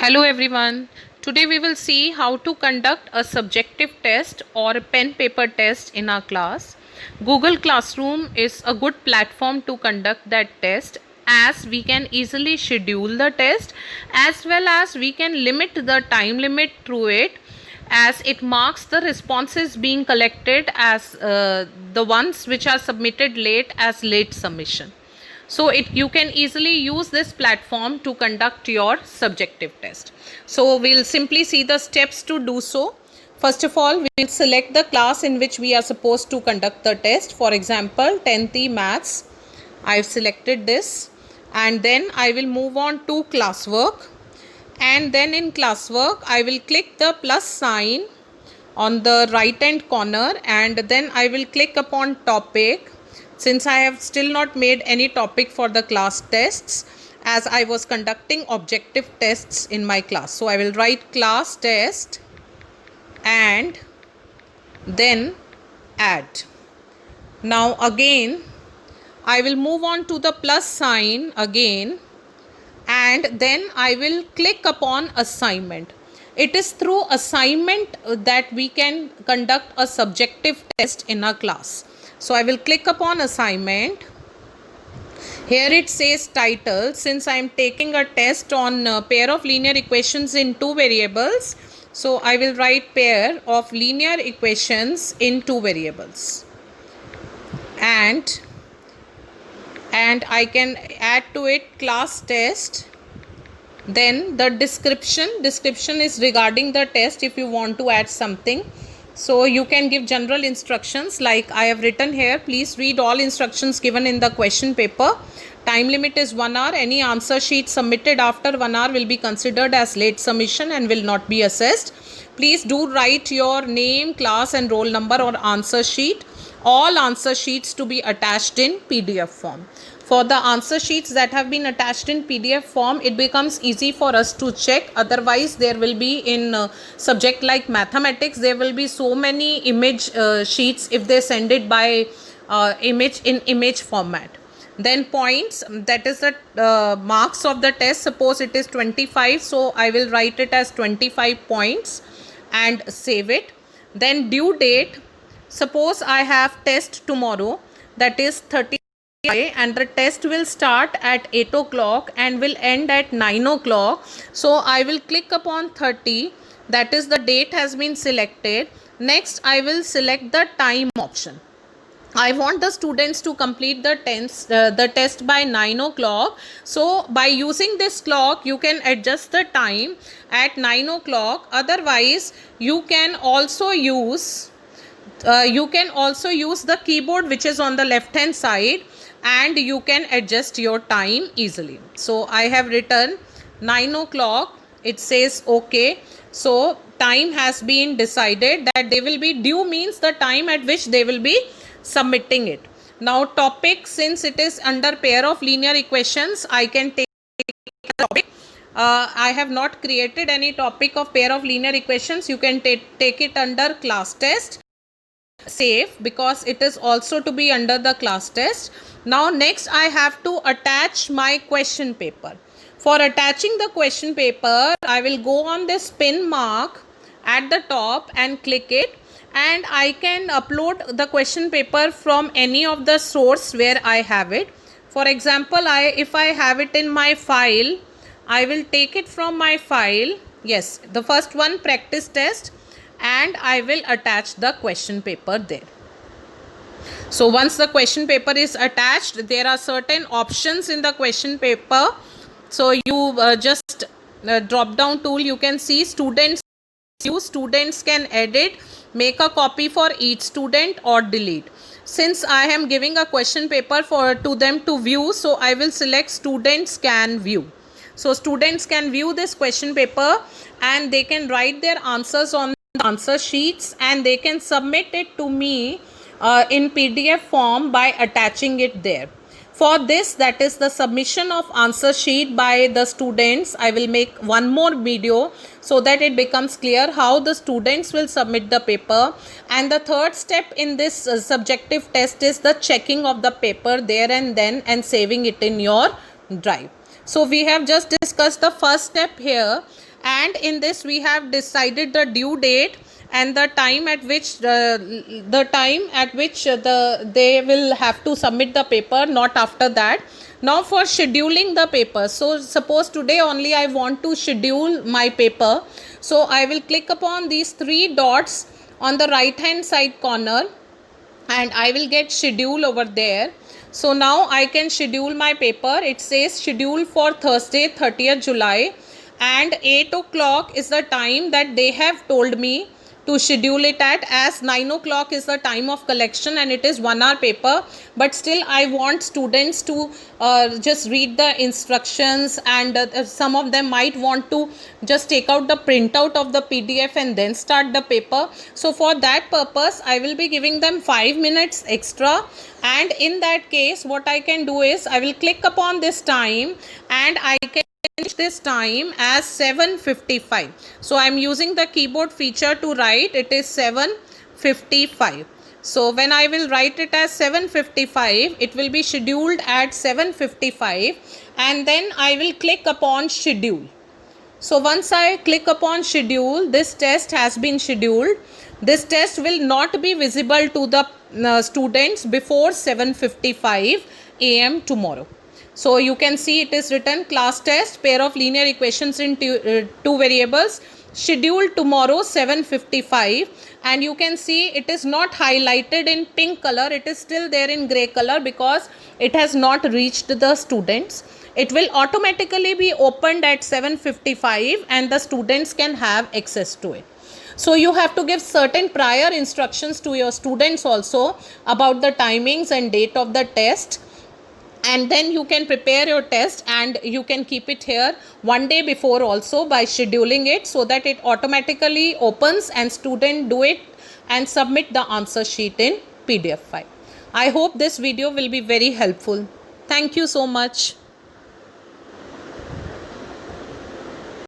Hello everyone. Today we will see how to conduct a subjective test or a pen paper test in our class. Google Classroom is a good platform to conduct that test, as we can easily schedule the test as well as we can limit the time limit through it, as it marks the responses being collected as the ones which are submitted late as late submission. So you can easily use this platform to conduct your subjective test. So we'll simply see the steps to do so. First of all, we'll select the class in which we are supposed to conduct the test. For example, 10th Maths. I've selected this, and then I will move on to classwork, and then in classwork I will click the plus sign on the right hand corner, and then I will click upon topic, since I have still not made any topic for the class tests, as I was conducting objective tests in my class. So I will write class test and then add. Now again I will move on to the plus sign again, and then I will click upon assignment. It is through assignment that we can conduct a subjective test in our class. So I will click upon assignment. Here it says title. Since I am taking a test on pair of linear equations in two variables, so I will write pair of linear equations in two variables, and I can add to it class test. Then the description is regarding the test. If you want to add something, so you can give general instructions like I have written here. Please read all instructions given in the question paper. Time limit is 1 hour. Any answer sheet submitted after 1 hour will be considered as late submission and will not be assessed. Please do write your name, class and roll number or answer sheet. All answer sheets to be attached in PDF form. For the answer sheets that have been attached in PDF form, it becomes easy for us to check. Otherwise, there will be in subject like mathematics, there will be so many image sheets if they send it by image format. Then points, that is the marks of the test. Suppose it is 25, so I will write it as 25 points and save it. Then due date, suppose I have test tomorrow, that is 30, and the test will start at 8 o'clock and will end at 9 o'clock. So I will click upon 30, that is the date has been selected. Next I will select the time option. I want the students to complete the test by 9 o'clock. So by using this clock, you can adjust the time at 9 o'clock. Otherwise, you can also use the keyboard which is on the left hand side, and you can adjust your time easily. So I have written 9 o'clock. It says okay. So time has been decided that they will be due, means the time at which they will be submitting it. Now topic, since it is under pair of linear equations, I can take a topic. I have not created any topic of pair of linear equations. You can take it under class test. Save, because it is also to be under the class test. Now next I have to attach my question paper. For attaching the question paper, I will go on this pin mark at the top and click it, and I can upload the question paper from any of the source where I have it. For example, if I have it in my file, I will take it from my file. Yes, the first one, practice test, and I will attach the question paper there. So once the question paper is attached, there are certain options in the question paper. So you just drop down tool, you can see students can edit, make a copy for each student or delete. Since I am giving a question paper to them to view, so I will select students can view. So students can view this question paper and they can write their answers on answer sheets, and they can submit it to me in PDF form by attaching it there. For this, that is the submission of answer sheet by the students, I will make one more video so that it becomes clear how the students will submit the paper. And the third step in this subjective test is the checking of the paper there and then and saving it in your drive. So we have just discussed the first step here. and in this we have decided the due date and the time at which they will have to submit the paper, not after that. Now for scheduling the paper, so suppose today only I want to schedule my paper, so I will click upon these three dots on the right hand side corner and I will get schedule over there. So now I can schedule my paper. It says schedule for Thursday 30th July and 8 o'clock is the time that they have told me to schedule it at, as 9 o'clock is the time of collection and it is 1 hour paper, but still I want students to just read the instructions, and some of them might want to just take out the printout of the PDF and then start the paper. So for that purpose I will be giving them 5 minutes extra, and in that case what I can do is I will click upon this time and I can change this time as 7:55. So I am using the keyboard feature to write it is 7:55. So when I will write it as 7:55, it will be scheduled at 7:55 and then I will click upon schedule. So once I click upon schedule, this test has been scheduled. This test will not be visible to the students before 7:55 am tomorrow. So you can see it is written class test, pair of linear equations in two variables, scheduled tomorrow 7:55, and you can see it is not highlighted in pink color, it is still there in grey color because it has not reached the students. It will automatically be opened at 7:55 and the students can have access to it. So you have to give certain prior instructions to your students also about the timings and date of the test, and then you can prepare your test and you can keep it here one day before also by scheduling it, so that it automatically opens and student do it and submit the answer sheet in PDF file. I hope this video will be very helpful. Thank you so much.